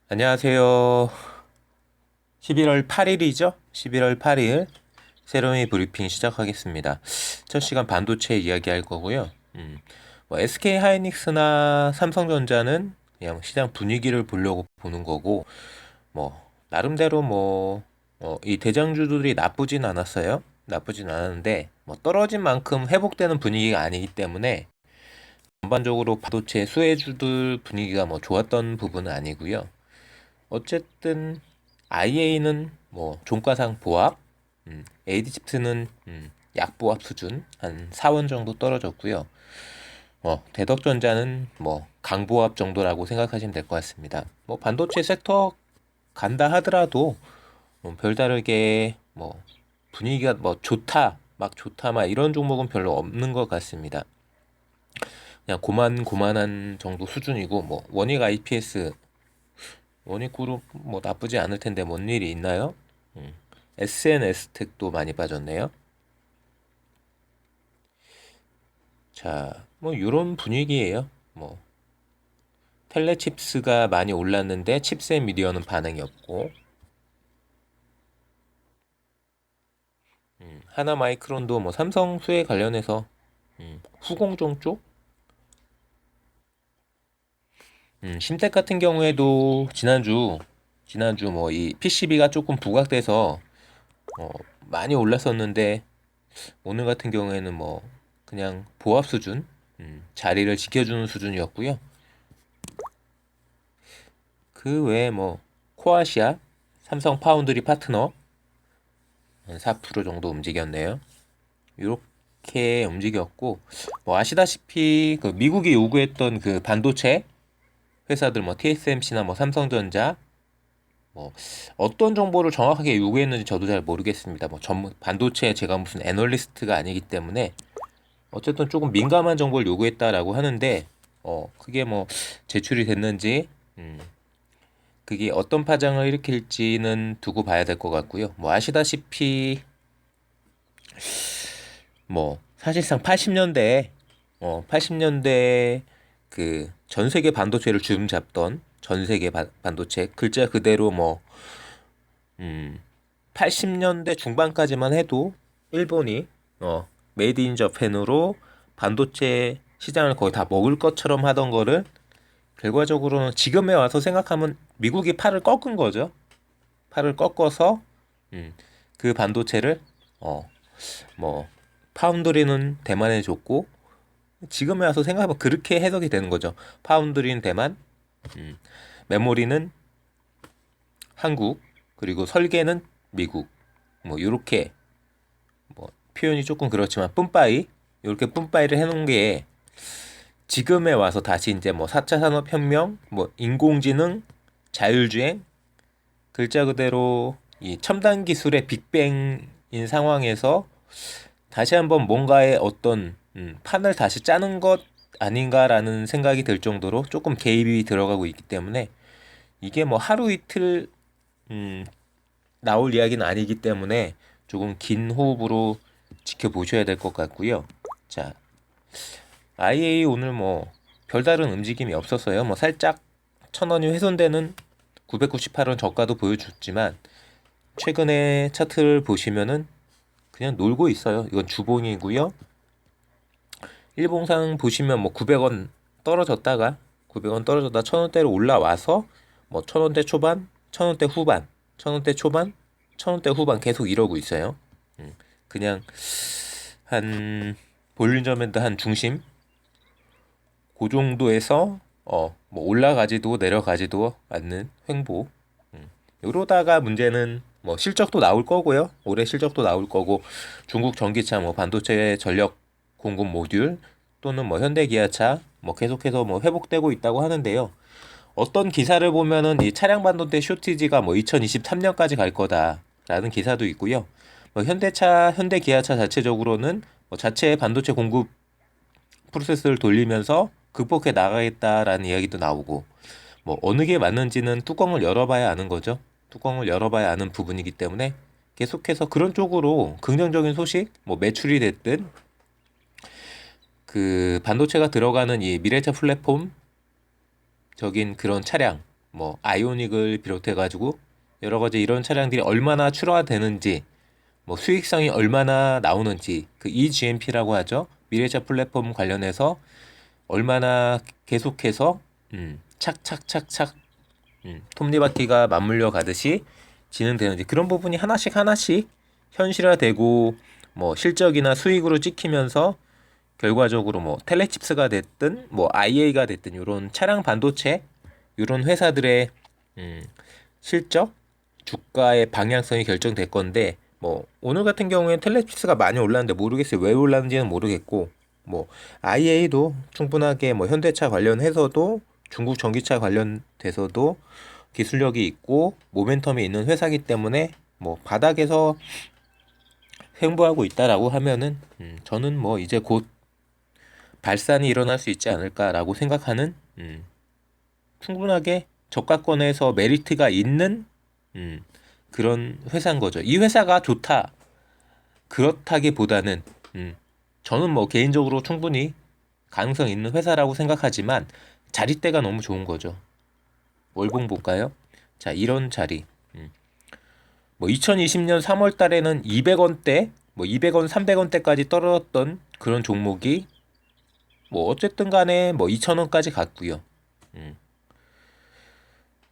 안녕하세요. 11월 8일이죠? 11월 8일 세로미 브리핑 시작하겠습니다. 첫 시간 반도체 이야기할 거고요. SK 하이닉스나 삼성전자는 그냥 시장 분위기를 보려고 보는 거고, 나름대로 이 대장주들이 나쁘진 않았어요. 나쁘진 않았는데, 떨어진 만큼 회복되는 분위기가 아니기 때문에 전반적으로 반도체 수혜주들 분위기가 좋았던 부분은 아니고요. 어쨌든 IA는 종가상 보합, AD칩스는 약보합 수준 한 4원 정도 떨어졌고요. 대덕전자는 강보합 정도라고 생각하시면 될 것 같습니다. 반도체 섹터 간다 하더라도 별다르게 분위기가 좋다, 막 좋다, 막 이런 종목은 별로 없는 것 같습니다. 그냥 고만고만한 정도 수준이고 원익 IPS 원익그룹 나쁘지 않을 텐데 뭔 일이 있나요? SNS텍도 많이 빠졌네요. 자, 요런 분위기예요. 텔레칩스가 많이 올랐는데 칩셋 미디어는 반응이 없고, 하나마이크론도 삼성 수혜 관련해서 후공정 쪽, 심텍 같은 경우에도 지난주 이 PCB가 조금 부각돼서 많이 올랐었는데 오늘 같은 경우에는 그냥 보합 수준, 자리를 지켜주는 수준이었고요. 그 외에 코아시아, 삼성 파운드리 파트너 4% 정도 움직였네요. 이렇게 움직였고 아시다시피 그 미국이 요구했던 그 반도체 회사들 TSMC나 삼성전자 어떤 정보를 정확하게 요구했는지 저도 잘 모르겠습니다. 전문 반도체 제가 무슨 애널리스트가 아니기 때문에 어쨌든 조금 민감한 정보를 요구했다라고 하는데 그게 제출이 됐는지 그게 어떤 파장을 일으킬지는 두고 봐야 될 것 같고요. 아시다시피 사실상 80년대 그 전 세계 반도체를 주름 잡던 전 세계 반도체 글자 그대로 80년대 중반까지만 해도 일본이 메이드 인 저펜으로 반도체 시장을 거의 다 먹을 것처럼 하던 거를 결과적으로는 지금에 와서 생각하면 미국이 팔을 꺾은 거죠. 팔을 꺾어서 그 반도체를 어, 파운드리는 대만에 줬고 지금에 와서 생각하면 그렇게 해석이 되는 거죠. 파운드리는 대만, 메모리는 한국, 그리고 설계는 미국. 요렇게 표현이 조금 그렇지만 뿜빠이 이렇게 뿜빠이를 해놓은 게 지금에 와서 다시 이제 4차 산업혁명, 인공지능, 자율주행 글자 그대로 이 첨단 기술의 빅뱅인 상황에서 다시 한번 뭔가의 어떤 판을 다시 짜는 것 아닌가라는 생각이 들 정도로 조금 개입이 들어가고 있기 때문에 이게 하루 이틀 나올 이야기는 아니기 때문에 조금 긴 호흡으로 지켜보셔야 될 것 같고요. 자, IA 오늘 별다른 움직임이 없었어요. 살짝 1,000원이 훼손되는 998원 저가도 보여줬지만 최근에 차트를 보시면은 그냥 놀고 있어요. 이건 주봉이고요. 일봉상 보시면 900원 떨어졌다가 900원 떨어졌다 1,000원대로 올라와서 1,000원대 초반, 1,000원대 후반, 1,000원대 초반, 1,000원대 후반 계속 이러고 있어요. 그냥 한 볼륨점앤드 한 중심 그 정도에서 올라가지도 내려가지도 않는 횡보. 이러다가 문제는 실적도 나올 거고요. 올해 실적도 나올 거고 중국 전기차 반도체 전력 공급 모듈 또는 현대기아차 계속해서 회복되고 있다고 하는데요. 어떤 기사를 보면은 이 차량 반도체 쇼티지가 2023년까지 갈 거다라는 기사도 있고요. 현대기아차 자체적으로는 자체 반도체 공급 프로세스를 돌리면서 극복해 나가겠다라는 이야기도 나오고 어느 게 맞는지는 뚜껑을 열어봐야 아는 거죠. 뚜껑을 열어봐야 아는 부분이기 때문에 계속해서 그런 쪽으로 긍정적인 소식, 매출이 됐든 그 반도체가 들어가는 이 미래차 플랫폼 적인 그런 차량 뭐 아이오닉을 비롯해 가지고 여러 가지 이런 차량들이 얼마나 출하되는지, 뭐 수익성이 얼마나 나오는지, 그 eGMP라고 하죠. 미래차 플랫폼 관련해서 얼마나 계속해서 착착착착 톱니바퀴가 맞물려 가듯이 진행되는지, 그런 부분이 하나씩 하나씩 현실화되고 뭐 실적이나 수익으로 찍히면서 결과적으로 뭐 텔레칩스가 됐든 뭐 IA가 됐든 이런 차량 반도체 이런 회사들의 실적, 주가의 방향성이 결정될 건데, 뭐 오늘 같은 경우에는 텔레칩스가 많이 올랐는데 모르겠어요. 왜 올랐는지는 모르겠고, 뭐 IA도 충분하게 뭐 현대차 관련해서도 중국 전기차 관련돼서도 기술력이 있고 모멘텀이 있는 회사이기 때문에 뭐 바닥에서 횡보하고 있다라고 하면은 저는 뭐 이제 곧 발산이 일어날 수 있지 않을까라고 생각하는, 충분하게 저가권에서 메리트가 있는 그런 회사인 거죠. 이 회사가 좋다 그렇다기보다는 저는 뭐 개인적으로 충분히 가능성 있는 회사라고 생각하지만 자리대가 너무 좋은 거죠. 월봉 볼까요? 자, 이런 자리. 뭐 2020년 3월 달에는 200원대, 뭐 200원, 300원대까지 떨어졌던 그런 종목이 뭐 어쨌든 간에 뭐 2,000원까지 갔고요.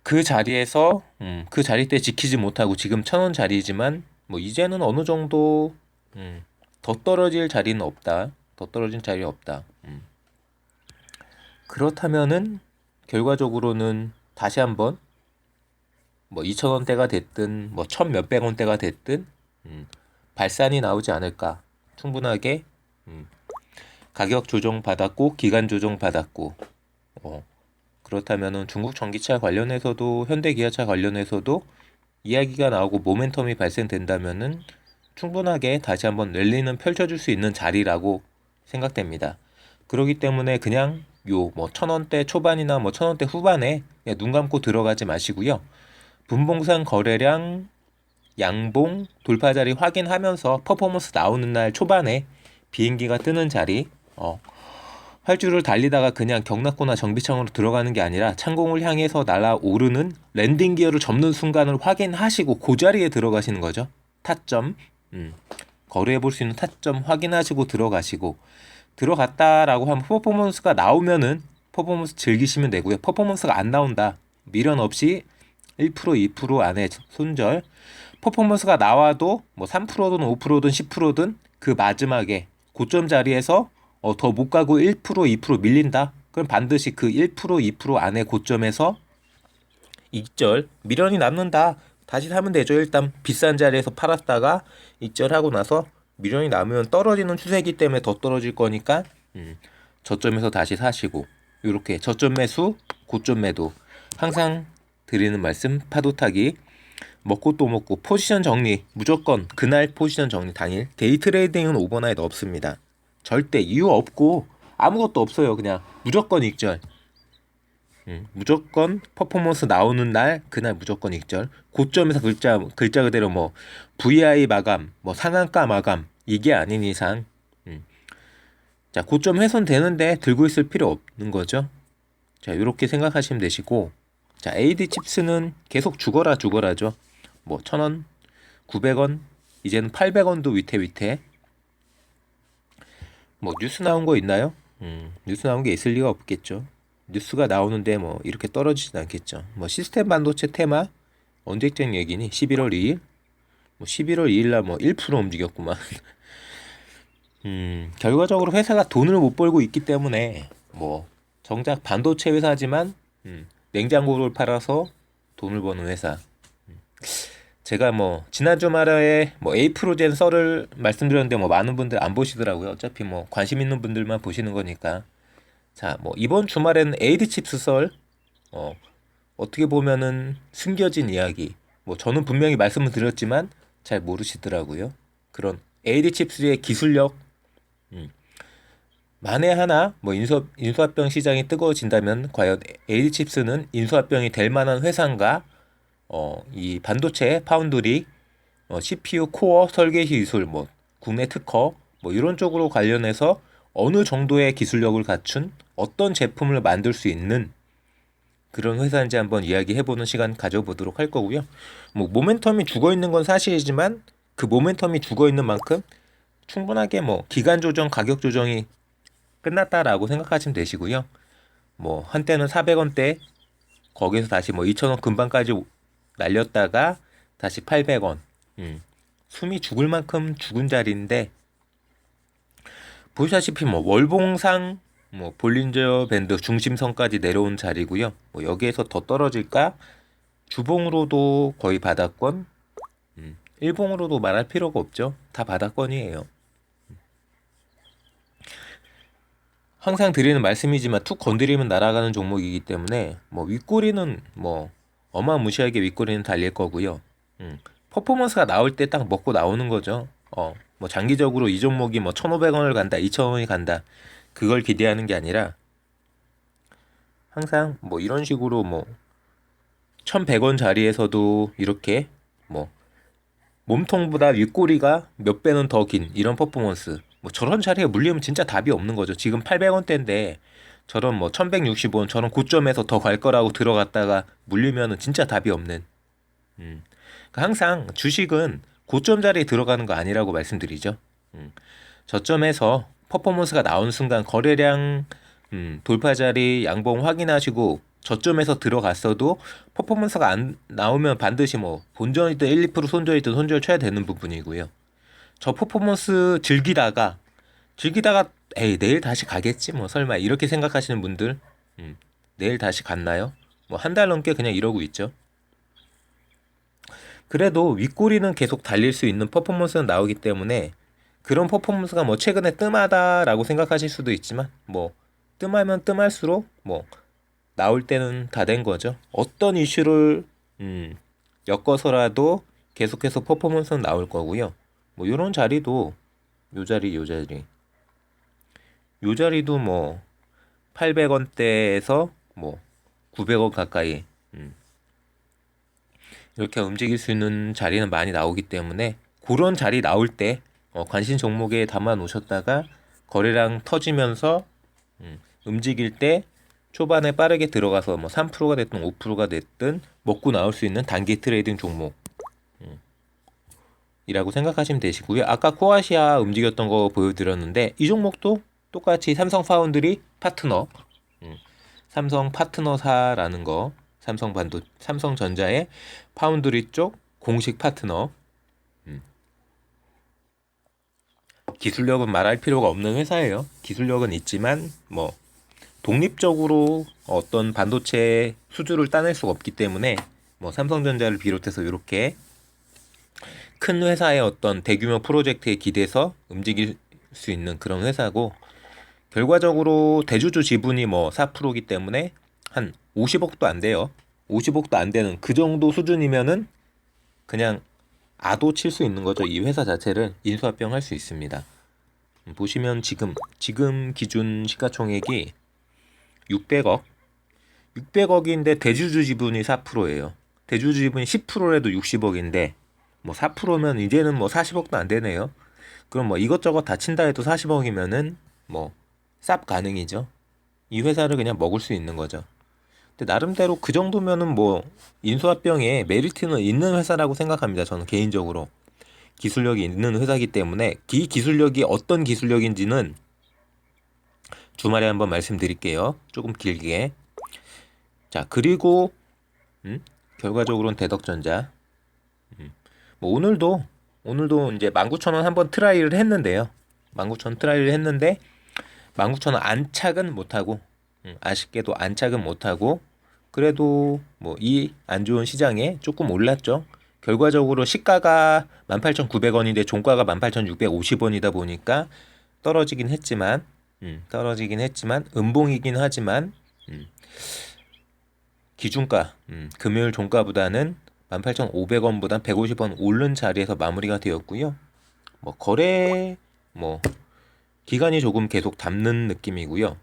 그 자리에서 그 자리 때 지키지 못하고 지금 1,000원 자리지만 뭐 이제는 어느 정도 더 떨어질 자리는 없다. 더 떨어진 자리 없다. 그렇다면은 결과적으로는 다시 한번 뭐 2,000원대가 됐든 뭐 1,000몇백 원대가 됐든 발산이 나오지 않을까. 충분하게 가격 조정 받았고 기간 조정 받았고, 그렇다면은 중국 전기차 관련해서도 현대기아차 관련해서도 이야기가 나오고 모멘텀이 발생된다면은 충분하게 다시 한번 랠리는 펼쳐줄 수 있는 자리라고 생각됩니다. 그렇기 때문에 그냥 요 뭐 1,000원대 초반이나 뭐 1,000원대 후반에 그냥 눈 감고 들어가지 마시고요. 분봉상 거래량 양봉 돌파 자리 확인하면서 퍼포먼스 나오는 날 초반에 비행기가 뜨는 자리, 활주를 달리다가 그냥 경락고나 정비창으로 들어가는 게 아니라 창공을 향해서 날아오르는 랜딩 기어를 접는 순간을 확인하시고 그 자리에 들어가시는 거죠. 타점, 거래해 볼 수 있는 타점 확인하시고 들어가시고, 들어갔다라고 하면 퍼포먼스가 나오면은 퍼포먼스 즐기시면 되고요. 퍼포먼스가 안 나온다, 미련 없이 1% 2% 안에 손절, 퍼포먼스가 나와도 뭐 3%든 5%든 10%든 그 마지막에 고점 자리에서 더 못 가고 1% 2% 밀린다. 그럼 반드시 그 1% 2% 안에 고점에서 익절, 미련이 남는다, 다시 사면 되죠. 일단 비싼 자리에서 팔았다가 익절하고 나서 미련이 남으면 떨어지는 추세이기 때문에 더 떨어질 거니까 저점에서 다시 사시고, 이렇게 저점 매수, 고점 매도, 항상 드리는 말씀 파도 타기, 먹고 또 먹고 포지션 정리, 무조건 그날 포지션 정리 당일. 데이 트레이딩은 오버나잇 없습니다. 절대 이유 없고 아무것도 없어요. 그냥 무조건 익절. 무조건 퍼포먼스 나오는 날 그날 무조건 익절. 고점에서 글자 그대로 뭐 VI 마감, 뭐 상한가 마감, 이게 아닌 이상 자, 고점 훼손되는데 들고 있을 필요 없는 거죠. 자, 이렇게 생각하시면 되시고, 자, AD 칩스는 계속 죽어라죠. 뭐 1,000원, 900원, 이제는 800원도 위태위태. 뭐 뉴스 나온 거 있나요? 뉴스 나온 게 있을 리가 없겠죠. 뉴스가 나오는데 뭐 이렇게 떨어지진 않겠죠. 뭐 시스템 반도체 테마 언제적 얘기니? 11월 2일? 뭐 11월 2일 날 뭐 1% 움직였구만. 결과적으로 회사가 돈을 못 벌고 있기 때문에 뭐 정작 반도체 회사지만 냉장고를 팔아서 돈을 버는 회사. 제가 뭐 지난 주말에 뭐 에이프로젠 썰을 말씀드렸는데 뭐 많은 분들 안 보시더라고요. 어차피 뭐 관심 있는 분들만 보시는 거니까. 자, 뭐 이번 주말에는 AD 칩스 썰, 어떻게 보면은 숨겨진 이야기. 뭐 저는 분명히 말씀을 드렸지만 잘 모르시더라고요. 그런 AD 칩스의 기술력, 만에 하나 뭐 인수합병 시장이 뜨거워진다면 과연 AD 칩스는 인수합병이 될 만한 회사인가? 이 반도체 파운드리, CPU 코어 설계 기술, 뭐 국내 특허, 뭐 이런 쪽으로 관련해서 어느 정도의 기술력을 갖춘 어떤 제품을 만들 수 있는 그런 회사인지 한번 이야기해보는 시간 가져보도록 할 거고요. 뭐 모멘텀이 죽어 있는 건 사실이지만 그 모멘텀이 죽어 있는 만큼 충분하게 뭐 기간 조정, 가격 조정이 끝났다라고 생각하시면 되시고요. 뭐 한때는 400원대 거기서 다시 뭐 2,000원 근방까지 날렸다가 다시 800원. 숨이 죽을 만큼 죽은 자리인데 보시다시피 뭐 월봉상 뭐 볼린저 밴드 중심선까지 내려온 자리고요. 뭐 여기에서 더 떨어질까? 주봉으로도 거의 바닥권, 일봉으로도 말할 필요가 없죠. 다 바닥권이에요. 항상 드리는 말씀이지만 툭 건드리면 날아가는 종목이기 때문에 뭐 윗꼬리는 뭐 어마무시하게 윗꼬리는 달릴 거고요. 퍼포먼스가 나올 때 딱 먹고 나오는 거죠. 뭐 장기적으로 이 종목이 뭐 1,500원을 간다, 2,000원이 간다. 그걸 기대하는 게 아니라 항상 뭐 이런 식으로 뭐 1,100원 자리에서도 이렇게 뭐 몸통보다 윗꼬리가 몇 배는 더 긴 이런 퍼포먼스. 뭐 저런 자리에 물리면 진짜 답이 없는 거죠. 지금 800원대인데 저런 뭐 1,160원 저런 고점에서 더 갈 거라고 들어갔다가 물리면은 진짜 답이 없는. 그러니까 항상 주식은 고점 자리에 들어가는 거 아니라고 말씀드리죠. 저점에서 퍼포먼스가 나온 순간 거래량 돌파 자리 양봉 확인하시고 저점에서 들어갔어도 퍼포먼스가 안 나오면 반드시 뭐 본전이든 1, 2% 손절이든 손절 쳐야 되는 부분이고요. 저 퍼포먼스 즐기다가 에이 내일 다시 가겠지 뭐 설마 이렇게 생각하시는 분들 내일 다시 갔나요? 뭐 한 달 넘게 그냥 이러고 있죠. 그래도 윗꼬리는 계속 달릴 수 있는 퍼포먼스는 나오기 때문에 그런 퍼포먼스가 뭐 최근에 뜸하다라고 생각하실 수도 있지만 뭐 뜸하면 뜸할수록 뭐 나올 때는 다 된 거죠. 어떤 이슈를 엮어서라도 계속해서 퍼포먼스는 나올 거고요. 뭐 요런 자리도 요 자리도 뭐 800원대에서 뭐 900원 가까이 이렇게 움직일 수 있는 자리는 많이 나오기 때문에 그런 자리 나올 때 관심 종목에 담아 놓으셨다가 거래량 터지면서 움직일 때 초반에 빠르게 들어가서 뭐 3%가 됐든 5%가 됐든 먹고 나올 수 있는 단기 트레이딩 종목 이라고 생각하시면 되시고요. 아까 코아시아 움직였던 거 보여드렸는데 이 종목도 똑같이 삼성 파운드리 파트너 삼성 파트너사라는 거 삼성전자의 파운드리 쪽 공식 파트너 기술력은 말할 필요가 없는 회사예요. 기술력은 있지만 뭐 독립적으로 어떤 반도체 수주를 따낼 수가 없기 때문에 뭐 삼성전자를 비롯해서 이렇게 큰 회사의 어떤 대규모 프로젝트에 기대서 움직일 수 있는 그런 회사고 결과적으로 대주주 지분이 뭐 4%이기 때문에 한 50억도 안 돼요. 50억도 안 되는 그 정도 수준이면은 그냥 아도 칠 수 있는 거죠. 이 회사 자체를 인수합병할 수 있습니다. 보시면 지금 기준 시가총액이 600억인데 대주주 지분이 4%예요. 대주주 지분이 10%라도 60억인데 뭐 4%면 이제는 뭐 40억도 안 되네요. 그럼 뭐 이것저것 다 친다 해도 40억이면은 뭐 쌉 가능이죠. 이 회사를 그냥 먹을 수 있는 거죠. 근데 나름대로 그 정도면은 뭐 인수합병에 메리트는 있는 회사라고 생각합니다. 저는 개인적으로 기술력이 있는 회사이기 때문에 이 기술력이 어떤 기술력인지는 주말에 한번 말씀드릴게요. 조금 길게. 자, 그리고 결과적으로는 대덕전자. 뭐 오늘도 이제 19,000원 한번 트라이를 했는데요. 19,000원 트라이를 했는데 19,000원 안착은 못하고 아쉽게도 안착은 못하고 그래도 뭐 이 안 좋은 시장에 조금 올랐죠. 결과적으로 시가가 18,900원인데 종가가 18,650원이다 보니까 떨어지긴 했지만 음봉이긴 하지만 기준가 금요일 종가보다는 18,500원보다 150원 오른 자리에서 마무리가 되었고요. 뭐 거래 뭐 기간이 조금 계속 담는 느낌이고요.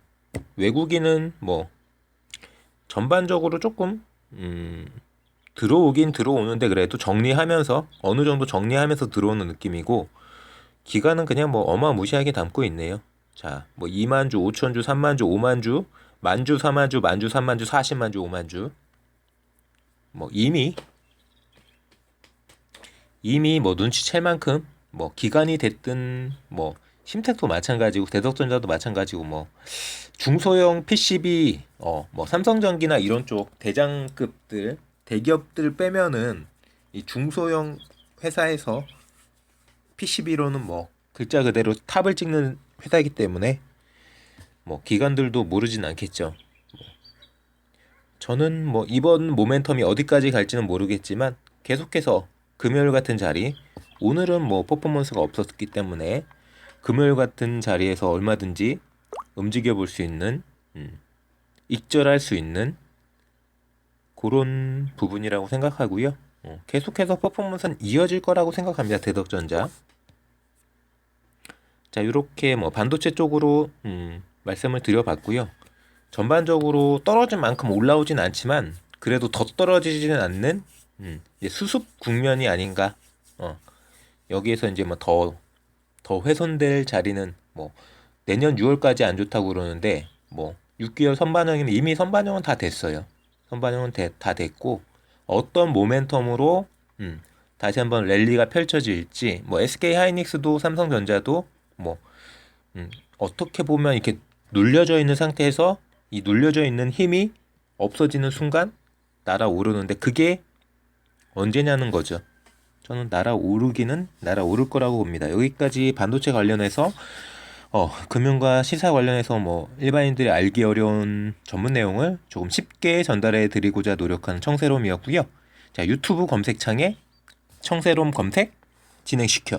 외국인은 뭐 전반적으로 조금 들어오긴 들어오는데 그래도 정리하면서 어느 정도 정리하면서 들어오는 느낌이고 기간은 그냥 뭐 어마무시하게 담고 있네요. 자, 뭐 2만 주, 5천 주, 3만 주, 5만 주 만주, 4만주, 만주, 3만주, 40만주, 5만주. 뭐 이미 뭐 눈치챌 만큼 뭐 기관이 됐든 뭐 심택도 마찬가지고 대덕전자도 마찬가지고 뭐 중소형 PCB 뭐 삼성전기나 이런 쪽 대장급들 대기업들 빼면은 이 중소형 회사에서 PCB로는 뭐 글자 그대로 탑을 찍는 회사이기 때문에 뭐 기관들도 모르진 않겠죠. 저는 뭐 이번 모멘텀이 어디까지 갈지는 모르겠지만 계속해서 금요일 같은 자리, 오늘은 뭐 퍼포먼스가 없었기 때문에 금요일 같은 자리에서 얼마든지 움직여 볼 수 있는 익절할 수 있는 그런 부분이라고 생각하고요. 계속해서 퍼포먼스는 이어질 거라고 생각합니다. 대덕전자. 자, 이렇게 뭐 반도체 쪽으로 말씀을 드려봤고요. 전반적으로 떨어진 만큼 올라오진 않지만 그래도 더 떨어지지는 않는 이제 수습 국면이 아닌가. 여기에서 이제 뭐 더 훼손될 자리는 뭐 내년 6월까지 안 좋다고 그러는데 뭐 6개월 선반영이면 이미 선반영은 다 됐어요. 선반영은 다 됐고 어떤 모멘텀으로 다시 한번 랠리가 펼쳐질지 뭐 SK 하이닉스도 삼성전자도 뭐 어떻게 보면 이렇게 눌려져 있는 상태에서 이 눌려져 있는 힘이 없어지는 순간 날아오르는데 그게 언제냐는 거죠. 저는 날아오를 거라고 봅니다. 여기까지 반도체 관련해서 금융과 시사 관련해서 뭐 일반인들이 알기 어려운 전문 내용을 조금 쉽게 전달해 드리고자 노력하는 청새롬이었고요. 자, 유튜브 검색창에 청새롬 검색 진행시켜